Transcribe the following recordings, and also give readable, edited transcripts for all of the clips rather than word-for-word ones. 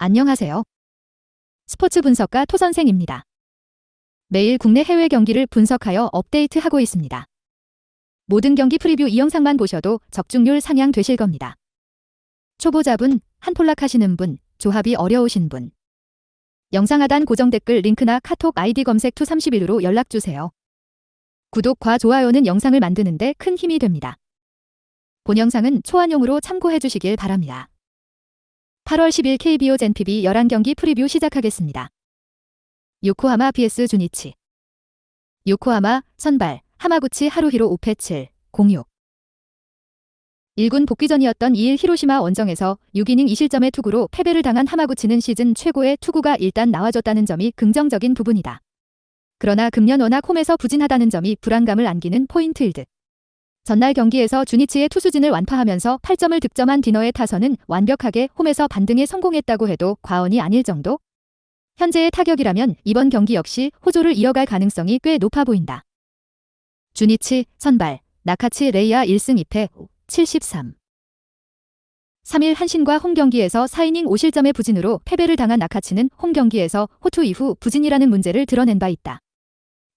안녕하세요. 스포츠 분석가 토선생입니다. 매일 국내 해외 경기를 분석하여 업데이트하고 있습니다. 모든 경기 프리뷰 이 영상만 보셔도 적중률 상향되실 겁니다. 초보자분, 한폴락 하시는 분, 조합이 어려우신 분. 영상 하단 고정 댓글 링크나 카톡 아이디 검색 투31로 연락주세요. 구독과 좋아요는 영상을 만드는데 큰 힘이 됩니다. 본 영상은 초안용으로 참고해 주시길 바랍니다. 8월 10일 KBO 젠PB 11경기 프리뷰 시작하겠습니다. 요코하마 vs 주니치. 요코하마 선발 하마구치 하루히로 5패 7, 0-6. 1군 복귀전이었던 2일 히로시마 원정에서 6이닝 2실점의 투구로 패배를 당한 하마구치는 시즌 최고의 투구가 일단 나와줬다는 점이 긍정적인 부분이다. 그러나 금년 워낙 홈에서 부진하다는 점이 불안감을 안기는 포인트일 듯. 전날 경기에서 주니치의 투수진을 완파하면서 8점을 득점한 디너의 타선은 완벽하게 홈에서 반등에 성공했다고 해도 과언이 아닐 정도? 현재의 타격이라면 이번 경기 역시 호조를 이어갈 가능성이 꽤 높아 보인다. 주니치 선발 나카치 레이아 1승 2패 73. 3일 한신과 홈경기에서 4이닝 5실점의 부진으로 패배를 당한 나카치는 홈경기에서 호투 이후 부진이라는 문제를 드러낸 바 있다.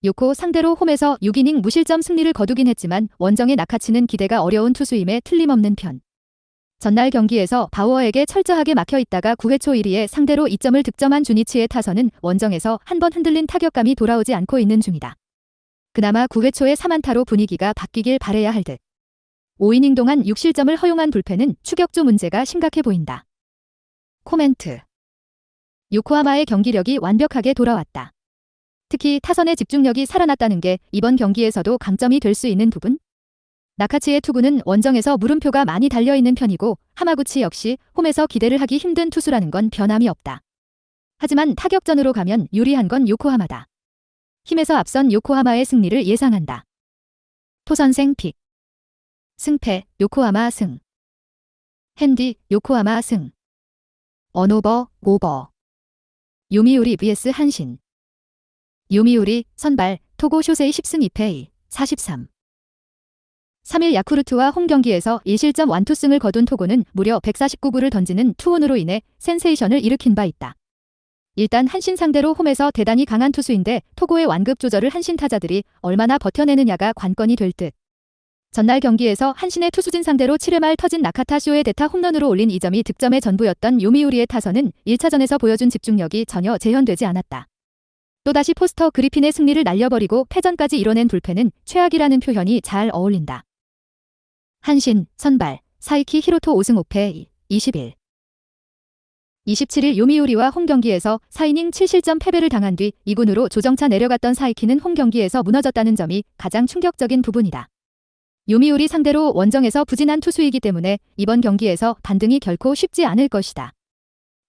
요코 상대로 홈에서 6이닝 무실점 승리를 거두긴 했지만 원정의 나카치는 기대가 어려운 투수임에 틀림없는 편. 전날 경기에서 바우어에게 철저하게 막혀있다가 9회 초 1위에 상대로 2점을 득점한 주니치의 타선은 원정에서 한 번 흔들린 타격감이 돌아오지 않고 있는 중이다. 그나마 9회 초에 3안타로 분위기가 바뀌길 바래야 할 듯. 5이닝 동안 6실점을 허용한 불펜은 추격조 문제가 심각해 보인다. 코멘트. 요코하마의 경기력이 완벽하게 돌아왔다. 특히 타선의 집중력이 살아났다는 게 이번 경기에서도 강점이 될 수 있는 부분? 나카치의 투구는 원정에서 물음표가 많이 달려있는 편이고 하마구치 역시 홈에서 기대를 하기 힘든 투수라는 건 변함이 없다. 하지만 타격전으로 가면 유리한 건 요코하마다. 힘에서 앞선 요코하마의 승리를 예상한다. 토선생 픽. 승패 요코하마 승. 핸디 요코하마 승. 언오버 오버. 요미우리 vs 한신. 요미우리 선발 토고 쇼세이 10승 2패 43. 3일 야쿠르트와 홈경기에서 1실점 완투승을 거둔 토고는 무려 149구를 던지는 투혼으로 인해 센세이션을 일으킨 바 있다. 일단 한신 상대로 홈에서 대단히 강한 투수인데 토고의 완급 조절을 한신 타자들이 얼마나 버텨내느냐가 관건이 될 듯. 전날 경기에서 한신의 투수진 상대로 7회 말 터진 나카타 쇼의 대타 홈런으로 올린 2점이 득점의 전부였던 요미우리의 타선은 1차전에서 보여준 집중력이 전혀 재현되지 않았다. 또다시 포스터 그리핀의 승리를 날려버리고 패전까지 이뤄낸 불펜은 최악이라는 표현이 잘 어울린다. 한신 선발 사이키 히로토 5승 5패 21. 27일 요미우리와 홈경기에서 4이닝 7실점 패배를 당한 뒤 2군으로 조정차 내려갔던 사이키는 홈경기에서 무너졌다는 점이 가장 충격적인 부분이다. 요미우리 상대로 원정에서 부진한 투수이기 때문에 이번 경기에서 반등이 결코 쉽지 않을 것이다.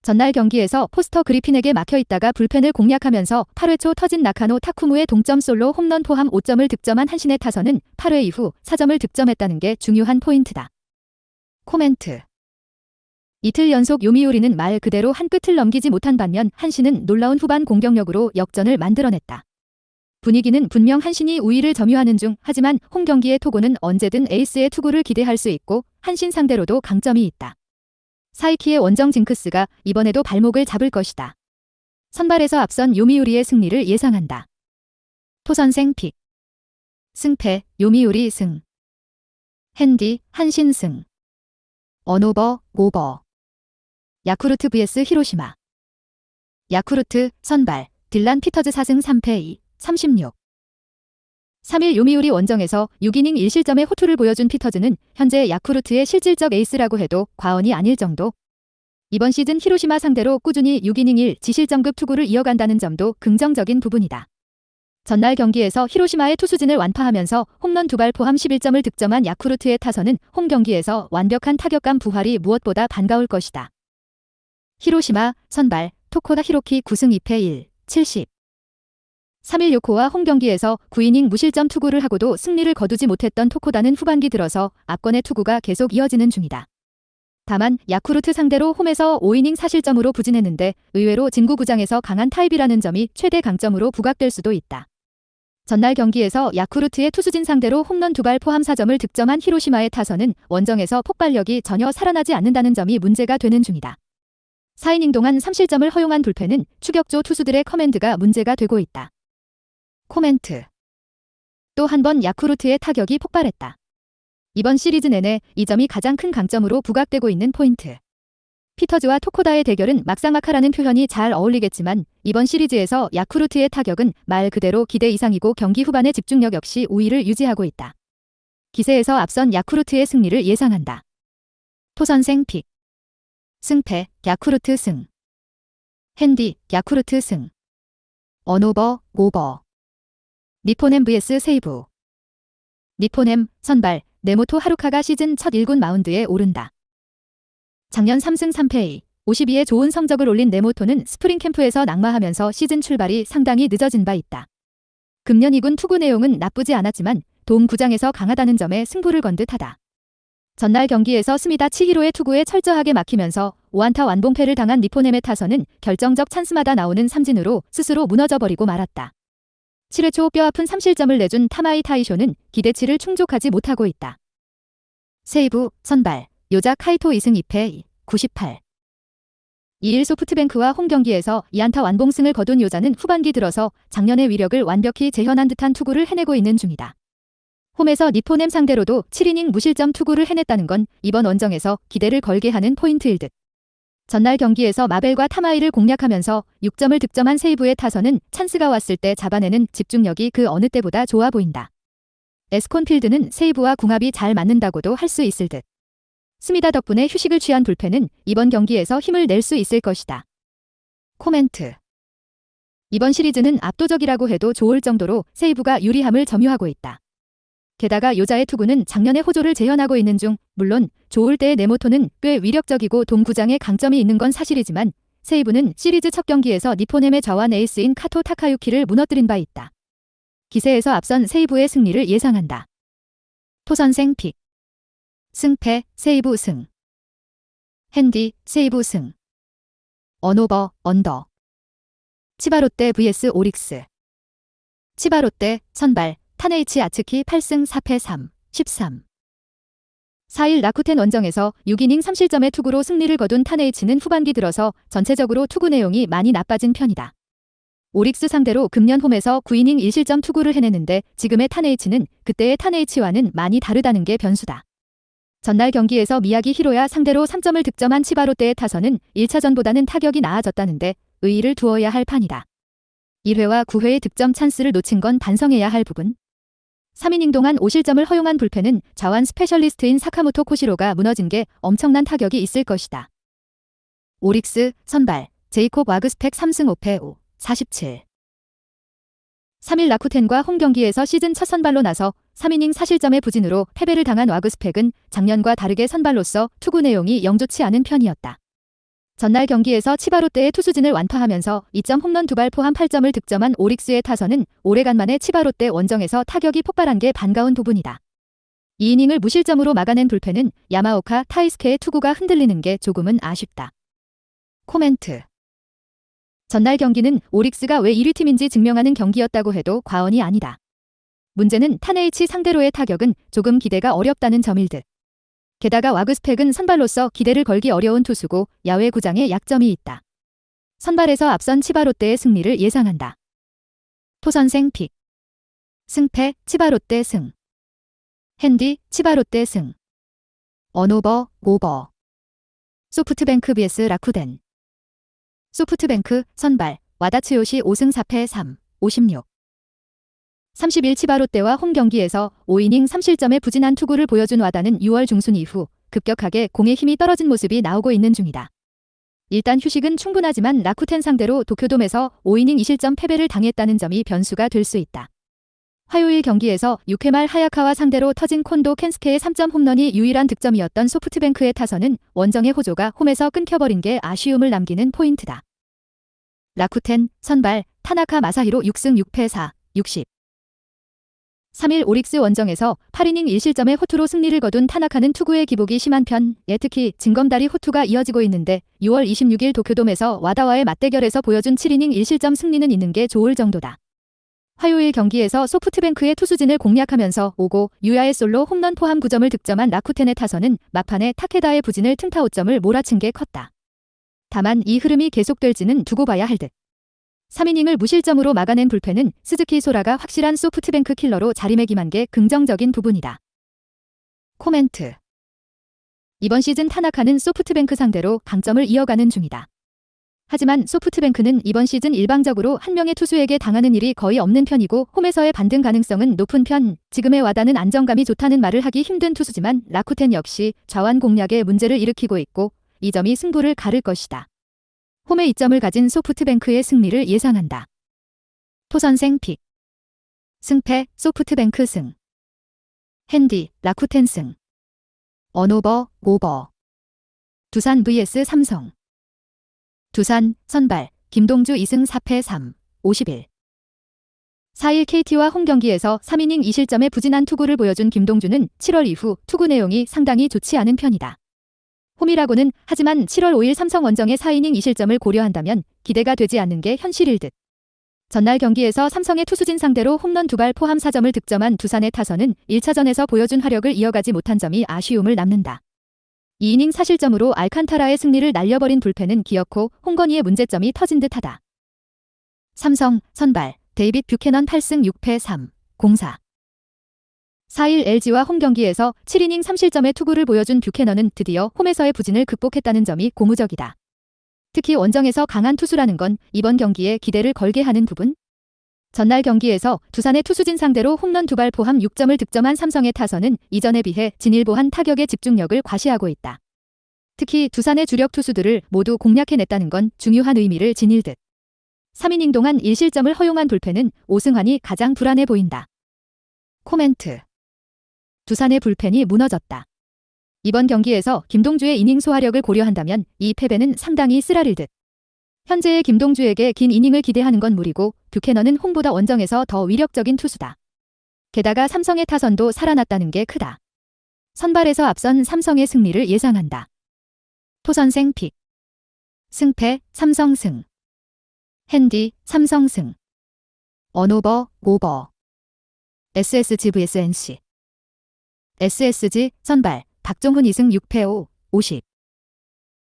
전날 경기에서 포스터 그리핀에게 막혀있다가 불펜을 공략하면서 8회 초 터진 나카노 타쿠무의 동점 솔로 홈런 포함 5점을 득점한 한신의 타선은 8회 이후 4점을 득점했다는 게 중요한 포인트다. 코멘트. 이틀 연속 요미우리는 말 그대로 한 끗을 넘기지 못한 반면 한신은 놀라운 후반 공격력으로 역전을 만들어냈다. 분위기는 분명 한신이 우위를 점유하는 중 하지만 홈경기의 토고는 언제든 에이스의 투구를 기대할 수 있고 한신 상대로도 강점이 있다. 사이키의 원정 징크스가 이번에도 발목을 잡을 것이다. 선발에서 앞선 요미우리의 승리를 예상한다. 토선생 픽. 승패 요미우리 승. 핸디 한신 승. 언오버 오버. 야쿠르트 vs 히로시마. 야쿠르트 선발 딜란 피터즈 4승 3패 36. 3일 요미우리 원정에서 6이닝 1실점의 호투를 보여준 피터즈는 현재 야쿠르트의 실질적 에이스라고 해도 과언이 아닐 정도. 이번 시즌 히로시마 상대로 꾸준히 6이닝 1 지실점급 투구를 이어간다는 점도 긍정적인 부분이다. 전날 경기에서 히로시마의 투수진을 완파하면서 홈런 2발 포함 11점을 득점한 야쿠르트의 타선은 홈경기에서 완벽한 타격감 부활이 무엇보다 반가울 것이다. 히로시마 선발 토코다 히로키 9승 2패 70. 3일 요코와 홈경기에서 9이닝 무실점 투구를 하고도 승리를 거두지 못했던 토코다는 후반기 들어서 압권의 투구가 계속 이어지는 중이다. 다만 야쿠르트 상대로 홈에서 5이닝 4실점으로 부진했는데 의외로 진구구장에서 강한 타입이라는 점이 최대 강점으로 부각될 수도 있다. 전날 경기에서 야쿠르트의 투수진 상대로 홈런 2발 포함 4점을 득점한 히로시마의 타선은 원정에서 폭발력이 전혀 살아나지 않는다는 점이 문제가 되는 중이다. 4이닝 동안 3실점을 허용한 불펜은 추격조 투수들의 커맨드가 문제가 되고 있다. 코멘트. 또 한 번 야쿠르트의 타격이 폭발했다. 이번 시리즈 내내 이 점이 가장 큰 강점으로 부각되고 있는 포인트. 피터즈와 토코다의 대결은 막상막하라는 표현이 잘 어울리겠지만 이번 시리즈에서 야쿠르트의 타격은 말 그대로 기대 이상이고 경기 후반의 집중력 역시 우위를 유지하고 있다. 기세에서 앞선 야쿠르트의 승리를 예상한다. 토선생 픽. 승패 야쿠르트 승. 핸디 야쿠르트 승. 언오버 오버. 니포넴 vs 세이브. 니포넴 선발 네모토 하루카가 시즌 첫 1군 마운드에 오른다. 작년 3승 3패 52에 좋은 성적을 올린 네모토는 스프링 캠프에서 낙마하면서 시즌 출발이 상당히 늦어진 바 있다. 금년 2군 투구 내용은 나쁘지 않았지만 돔 구장에서 강하다는 점에 승부를 건 듯하다. 전날 경기에서 스미다 치히로의 투구에 철저하게 막히면서 5안타 완봉패를 당한 니포넴의 타선은 결정적 찬스마다 나오는 삼진으로 스스로 무너져버리고 말았다. 7회 초 뼈아픈 3실점을 내준 타마이 타이쇼는 기대치를 충족하지 못하고 있다. 세이브 선발 요자 카이토 2승 2패 98. 2일 소프트뱅크와 홈경기에서 2안타 완봉승을 거둔 요자는 후반기 들어서 작년의 위력을 완벽히 재현한 듯한 투구를 해내고 있는 중이다. 홈에서 니포넴 상대로도 7이닝 무실점 투구를 해냈다는 건 이번 원정에서 기대를 걸게 하는 포인트일 듯. 전날 경기에서 마벨과 타마이를 공략하면서 6점을 득점한 세이브의 타선은 찬스가 왔을 때 잡아내는 집중력이 그 어느 때보다 좋아 보인다. 에스콘필드는 세이브와 궁합이 잘 맞는다고도 할 수 있을 듯. 스미다 덕분에 휴식을 취한 불펜은 이번 경기에서 힘을 낼 수 있을 것이다. 코멘트. 이번 시리즈는 압도적이라고 해도 좋을 정도로 세이브가 유리함을 점유하고 있다. 게다가 요자의 투구는 작년의 호조를 재현하고 있는 중 물론 좋을 때의 네모토는 꽤 위력적이고 돔 구장에 강점이 있는 건 사실이지만 세이브는 시리즈 첫 경기에서 니포넴의 좌완 에이스인 카토 타카유키를 무너뜨린 바 있다. 기세에서 앞선 세이브의 승리를 예상한다. 토선생 픽. 승패 세이브 승. 핸디 세이브 승. 언오버 언더. 치바롯데 vs 오릭스. 치바롯데 선발 타네이치 아츠키 8승 4패 3, 13. 4일 라쿠텐 원정에서 6이닝 3실점의 투구로 승리를 거둔 타네이치는 후반기 들어서 전체적으로 투구 내용이 많이 나빠진 편이다. 오릭스 상대로 금년 홈에서 9이닝 1실점 투구를 해내는데 지금의 타네이치는 그때의 타네이치와는 많이 다르다는 게 변수다. 전날 경기에서 미야기 히로야 상대로 3점을 득점한 치바롯데의 타선은 1차전보다는 타격이 나아졌다는데 의의를 두어야 할 판이다. 1회와 9회의 득점 찬스를 놓친 건 반성해야 할 부분. 3이닝 동안 5실점을 허용한 불펜은 좌완 스페셜리스트인 사카모토 코시로가 무너진 게 엄청난 타격이 있을 것이다. 오릭스 선발 제이콥 와그스펙 3승 5패 5, 47. 3일 라쿠텐과 홈경기에서 시즌 첫 선발로 나서 3이닝 4실점의 부진으로 패배를 당한 와그스펙은 작년과 다르게 선발로서 투구 내용이 영 좋지 않은 편이었다. 전날 경기에서 치바롯데의 투수진을 완파하면서 2점 홈런 2발 포함 8점을 득점한 오릭스의 타선은 오래간만에 치바롯데 원정에서 타격이 폭발한 게 반가운 부분이다. 2이닝을 무실점으로 막아낸 불펜은 야마오카 타이스케의 투구가 흔들리는 게 조금은 아쉽다. 코멘트. 전날 경기는 오릭스가 왜 1위 팀인지 증명하는 경기였다고 해도 과언이 아니다. 문제는 타네이치 상대로의 타격은 조금 기대가 어렵다는 점일 듯. 게다가 와그스펙은 선발로서 기대를 걸기 어려운 투수고 야외 구장에 약점이 있다. 선발에서 앞선 치바롯데의 승리를 예상한다. 토선생 픽. 승패 치바롯데 승. 핸디 치바롯데 승. 언오버 오버. 소프트뱅크 vs 라쿠덴. 소프트뱅크 선발 와다츠요시 5승 4패 3, 56. 30일 치바롯데와 홈경기에서 5이닝 3실점의 부진한 투구를 보여준 와다는 6월 중순 이후 급격하게 공의 힘이 떨어진 모습이 나오고 있는 중이다. 일단 휴식은 충분하지만 라쿠텐 상대로 도쿄돔에서 5이닝 2실점 패배를 당했다는 점이 변수가 될 수 있다. 화요일 경기에서 6회 말 하야카와 상대로 터진 콘도 켄스케의 3점 홈런이 유일한 득점이었던 소프트뱅크의 타선은 원정의 호조가 홈에서 끊겨버린 게 아쉬움을 남기는 포인트다. 라쿠텐 선발 타나카 마사히로 6승 6패 4, 60. 3일 오릭스 원정에서 8이닝 1실점의 호투로 승리를 거둔 타나카는 투구의 기복이 심한 편에 특히 징검다리 호투가 이어지고 있는데 6월 26일 도쿄돔에서 와다와의 맞대결에서 보여준 7이닝 1실점 승리는 있는 게 좋을 정도다. 화요일 경기에서 소프트뱅크의 투수진을 공략하면서 오고 유야의 솔로 홈런 포함 9점을 득점한 라쿠텐의 타선은 막판에 타케다의 부진을 틈타 5점을 몰아친 게 컸다. 다만 이 흐름이 계속될지는 두고 봐야 할 듯. 3이닝을 무실점으로 막아낸 불펜은 스즈키 소라가 확실한 소프트뱅크 킬러로 자리매김한 게 긍정적인 부분이다. 코멘트. 이번 시즌 타나카는 소프트뱅크 상대로 강점을 이어가는 중이다. 하지만 소프트뱅크는 이번 시즌 일방적으로 한 명의 투수에게 당하는 일이 거의 없는 편이고 홈에서의 반등 가능성은 높은 편. 지금의 와다는 안정감이 좋다는 말을 하기 힘든 투수지만 라쿠텐 역시 좌완 공략에 문제를 일으키고 있고 이 점이 승부를 가를 것이다. 홈의 이점을 가진 소프트뱅크의 승리를 예상한다. 토선생 픽. 승패 소프트뱅크 승. 핸디 라쿠텐 승. 언오버 오버. 두산 vs 삼성. 두산 선발 김동주 2승 4패 3, 51. 4일 KT와 홈경기에서 3이닝 2실점의 부진한 투구를 보여준 김동주는 7월 이후 투구 내용이 상당히 좋지 않은 편이다. 홈이라고는 하지만 7월 5일 삼성 원정의 4이닝 2실점을 고려한다면 기대가 되지 않는 게 현실일 듯. 전날 경기에서 삼성의 투수진 상대로 홈런 2발 포함 4점을 득점한 두산의 타선은 1차전에서 보여준 화력을 이어가지 못한 점이 아쉬움을 남는다. 2이닝 4실점으로 알칸타라의 승리를 날려버린 불펜은 기어코 홍건희의 문제점이 터진 듯하다. 삼성 선발 데이빗 뷰캐넌 8승 6패 3, 04. 4일 LG와 홈경기에서 7이닝 3실점의 투구를 보여준 뷰캐넌은 드디어 홈에서의 부진을 극복했다는 점이 고무적이다. 특히 원정에서 강한 투수라는 건 이번 경기에 기대를 걸게 하는 부분? 전날 경기에서 두산의 투수진 상대로 홈런 2발 포함 6점을 득점한 삼성의 타선은 이전에 비해 진일보한 타격의 집중력을 과시하고 있다. 특히 두산의 주력 투수들을 모두 공략해냈다는 건 중요한 의미를 지닐 듯. 3이닝 동안 1실점을 허용한 불펜은 오승환이 가장 불안해 보인다. 코멘트. 두산의 불펜이 무너졌다. 이번 경기에서 김동주의 이닝 소화력을 고려한다면 이 패배는 상당히 쓰라릴 듯. 현재의 김동주에게 긴 이닝을 기대하는 건 무리고 뷰캐넌은 홈보다 원정에서 더 위력적인 투수다. 게다가 삼성의 타선도 살아났다는 게 크다. 선발에서 앞선 삼성의 승리를 예상한다. 토선생 픽. 승패 삼성 승. 핸디 삼성 승. 언오버 오버. SSG vs NC. SSG 선발 박종훈 2승 6패 5, 50.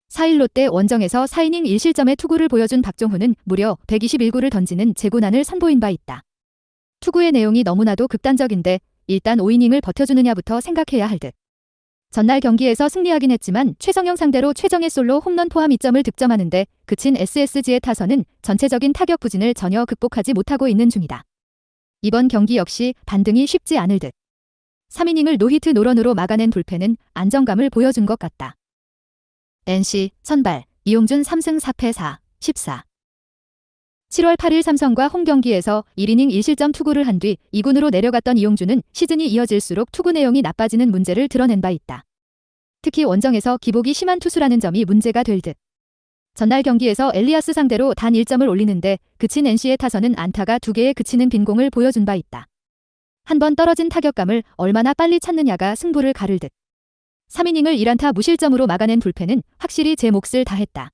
4일 롯데 원정에서 4이닝 1실점의 투구를 보여준 박종훈은 무려 121구를 던지는 재고난을 선보인 바 있다. 투구의 내용이 너무나도 극단적인데 일단 5이닝을 버텨주느냐부터 생각해야 할 듯. 전날 경기에서 승리하긴 했지만 최성영 상대로 최정예 솔로 홈런 포함 2점을 득점하는데 그친 SSG의 타선은 전체적인 타격 부진을 전혀 극복하지 못하고 있는 중이다. 이번 경기 역시 반등이 쉽지 않을 듯. 3이닝을 노히트 노런으로 막아낸 불펜은 안정감을 보여준 것 같다. NC 선발 이용준 3승 4패 4, 14. 7월 8일 삼성과 홈경기에서 1이닝 1실점 투구를 한 뒤 2군으로 내려갔던 이용준은 시즌이 이어질수록 투구 내용이 나빠지는 문제를 드러낸 바 있다. 특히 원정에서 기복이 심한 투수라는 점이 문제가 될 듯. 전날 경기에서 엘리아스 상대로 단 1점을 올리는데 그친 NC의 타선은 안타가 2개에 그치는 빈공을 보여준 바 있다. 한 번 떨어진 타격감을 얼마나 빨리 찾느냐가 승부를 가를 듯. 3이닝을 1안타 무실점으로 막아낸 불펜은 확실히 제 몫을 다했다.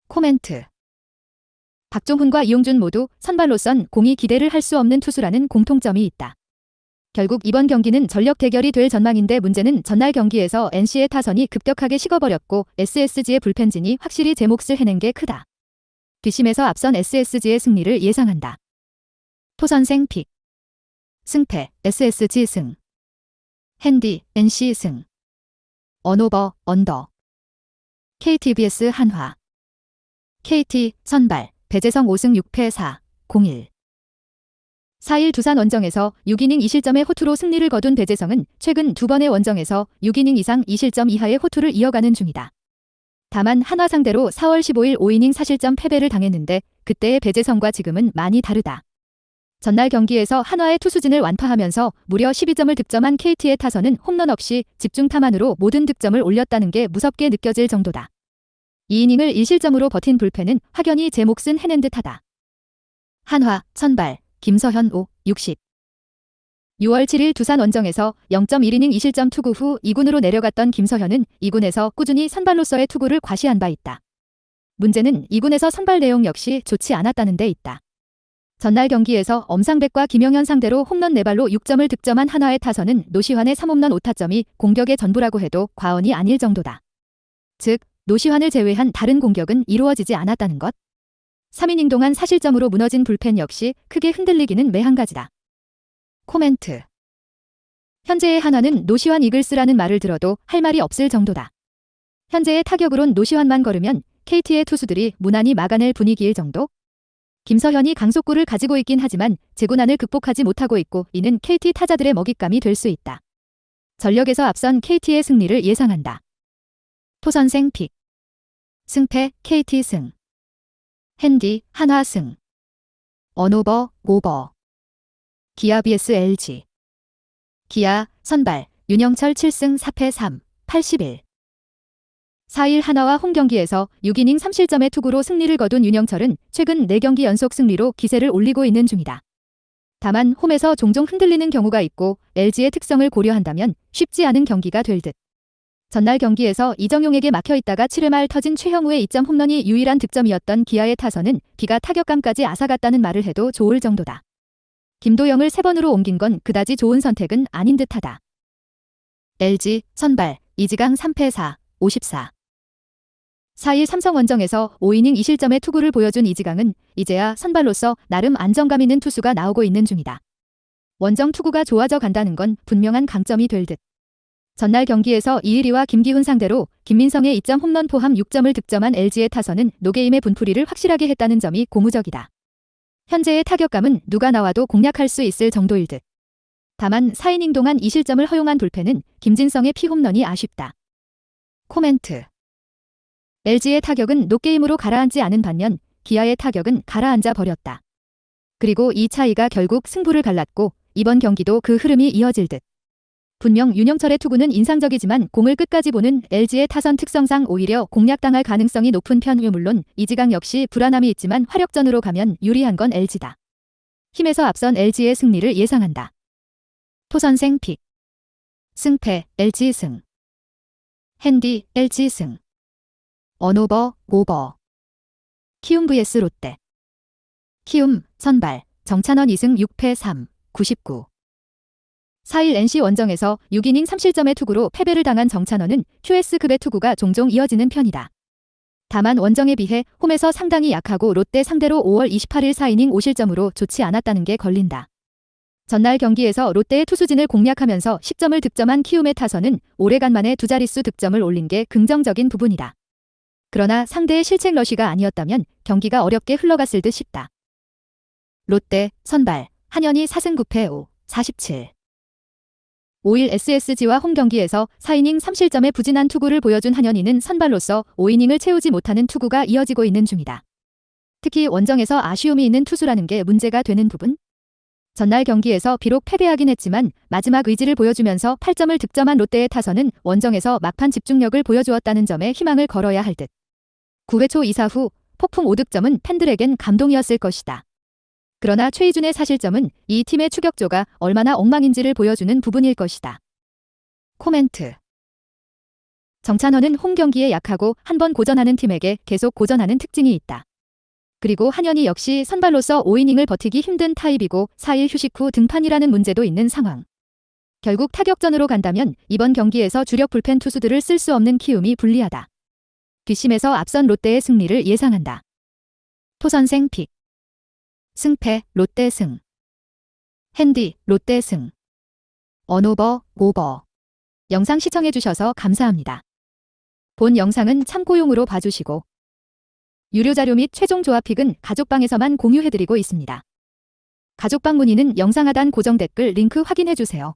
코멘트. 박종훈과 이용준 모두 선발로선 공이 기대를 할 수 없는 투수라는 공통점이 있다. 결국 이번 경기는 전력 대결이 될 전망인데 문제는 전날 경기에서 NC의 타선이 급격하게 식어버렸고 SSG의 불펜진이 확실히 제 몫을 해낸 게 크다. 뒷심에서 앞선 SSG의 승리를 예상한다. 토선생 픽. 승패 SSG 승. 핸디 NC 승. 언오버 언더. KT vs 한화. KT 선발 배재성 5승 6패 4, 01. 4일 두산 원정에서 6이닝 2실점의 호투로 승리를 거둔 배재성은 최근 2번의 원정에서 6이닝 이상 2실점 이하의 호투를 이어가는 중이다. 다만 한화 상대로 4월 15일 5이닝 4실점 패배를 당했는데 그때의 배재성과 지금은 많이 다르다. 전날 경기에서 한화의 투수진을 완파하면서 무려 12점을 득점한 KT의 타선은 홈런 없이 집중타만으로 모든 득점을 올렸다는 게 무섭게 느껴질 정도다. 2이닝을 1실점으로 버틴 불펜은 확연히 제 몫은 해낸 듯하다. 한화 선발 김서현 5, 60. 6월 7일 두산 원정에서 0.1이닝 2실점 투구 후 2군으로 내려갔던 김서현은 2군에서 꾸준히 선발로서의 투구를 과시한 바 있다. 문제는 2군에서 선발 내용 역시 좋지 않았다는 데 있다. 전날 경기에서 엄상백과 김영현 상대로 홈런 4발로 6점을 득점한 한화의 타선은 노시환의 3홈런 5타점이 공격의 전부라고 해도 과언이 아닐 정도다. 즉 노시환을 제외한 다른 공격은 이루어지지 않았다는 것. 3이닝 동안 사실점으로 무너진 불펜 역시 크게 흔들리기는 매한가지다. 코멘트. 현재의 한화는 노시환 이글스라는 말을 들어도 할 말이 없을 정도다. 현재의 타격으론 노시환만 걸으면 KT의 투수들이 무난히 막아낼 분위기일 정도? 김서현이 강속구를 가지고 있긴 하지만 제구난을 극복하지 못하고 있고 이는 KT 타자들의 먹잇감이 될 수 있다. 전력에서 앞선 KT의 승리를 예상한다. 토선생 픽. 승패 KT 승. 핸디 한화 승. 언오버 오버. 기아 vs LG. 기아 선발 윤영철 7승 4패 3, 81. 4일 한화와 홈경기에서 6이닝 3실점의 투구로 승리를 거둔 윤영철은 최근 4경기 연속 승리로 기세를 올리고 있는 중이다. 다만 홈에서 종종 흔들리는 경우가 있고 LG의 특성을 고려한다면 쉽지 않은 경기가 될 듯. 전날 경기에서 이정용에게 막혀있다가 7회 말 터진 최형우의 2점 홈런이 유일한 득점이었던 기아의 타선은 비가 타격감까지 앗아갔다는 말을 해도 좋을 정도다. 김도영을 3번으로 옮긴 건 그다지 좋은 선택은 아닌 듯하다. LG 선발 이지강 3패 4, 54. 4일 삼성원정에서 5이닝 2실점의 투구를 보여준 이지강은 이제야 선발로서 나름 안정감 있는 투수가 나오고 있는 중이다. 원정 투구가 좋아져 간다는 건 분명한 강점이 될 듯. 전날 경기에서 이일이와 김기훈 상대로 김민성의 2점 홈런 포함 6점을 득점한 LG의 타선은 노게임의 분풀이를 확실하게 했다는 점이 고무적이다. 현재의 타격감은 누가 나와도 공략할 수 있을 정도일 듯. 다만 4이닝 동안 2실점을 허용한 불펜은 김진성의 피홈런이 아쉽다. 코멘트. LG의 타격은 노게임으로 가라앉지 않은 반면 기아의 타격은 가라앉아 버렸다. 그리고 이 차이가 결국 승부를 갈랐고 이번 경기도 그 흐름이 이어질 듯. 분명 윤영철의 투구는 인상적이지만 공을 끝까지 보는 LG의 타선 특성상 오히려 공략당할 가능성이 높은 편이며 물론 이지강 역시 불안함이 있지만 화력전으로 가면 유리한 건 LG다. 힘에서 앞선 LG의 승리를 예상한다. 토선생 픽. 승패 LG 승. 핸디 LG 승. 언오버 오버. 키움 vs 롯데. 키움 선발 정찬원 2승 6패 3, 99. 4일 NC 원정에서 6이닝 3실점의 투구로 패배를 당한 정찬원은 QS급의 투구가 종종 이어지는 편이다. 다만 원정에 비해 홈에서 상당히 약하고 롯데 상대로 5월 28일 4이닝 5실점으로 좋지 않았다는 게 걸린다. 전날 경기에서 롯데의 투수진을 공략하면서 10점을 득점한 키움의 타선은 오래간만에 두 자릿수 득점을 올린 게 긍정적인 부분이다. 그러나 상대의 실책 러시가 아니었다면 경기가 어렵게 흘러갔을 듯 싶다. 롯데 선발 한현희 4승 9패 5, 47. 5일 SSG와 홈경기에서 4이닝 3실점의 부진한 투구를 보여준 한현희는 선발로서 5이닝을 채우지 못하는 투구가 이어지고 있는 중이다. 특히 원정에서 아쉬움이 있는 투수라는 게 문제가 되는 부분? 전날 경기에서 비록 패배하긴 했지만 마지막 의지를 보여주면서 8점을 득점한 롯데의 타선은 원정에서 막판 집중력을 보여주었다는 점에 희망을 걸어야 할 듯. 9회 초 2사 후 폭풍 5득점은 팬들에겐 감동이었을 것이다. 그러나 최희준의 사실점은 이 팀의 추격조가 얼마나 엉망인지를 보여주는 부분일 것이다. 코멘트. 정찬원은 홈 경기에 약하고 한번 고전하는 팀에게 계속 고전하는 특징이 있다. 그리고 한현희 역시 선발로서 5이닝을 버티기 힘든 타입이고 4일 휴식 후 등판이라는 문제도 있는 상황. 결국 타격전으로 간다면 이번 경기에서 주력 불펜 투수들을 쓸 수 없는 키움이 불리하다. 뒷심에서 앞선 롯데의 승리를 예상한다. 토선생 픽. 승패 롯데 승. 핸디 롯데 승. 언오버 오버. 영상 시청해주셔서 감사합니다. 본 영상은 참고용으로 봐주시고 유료 자료 및 최종 조합픽은 가족방에서만 공유해드리고 있습니다. 가족방 문의는 영상 하단 고정 댓글 링크 확인해주세요.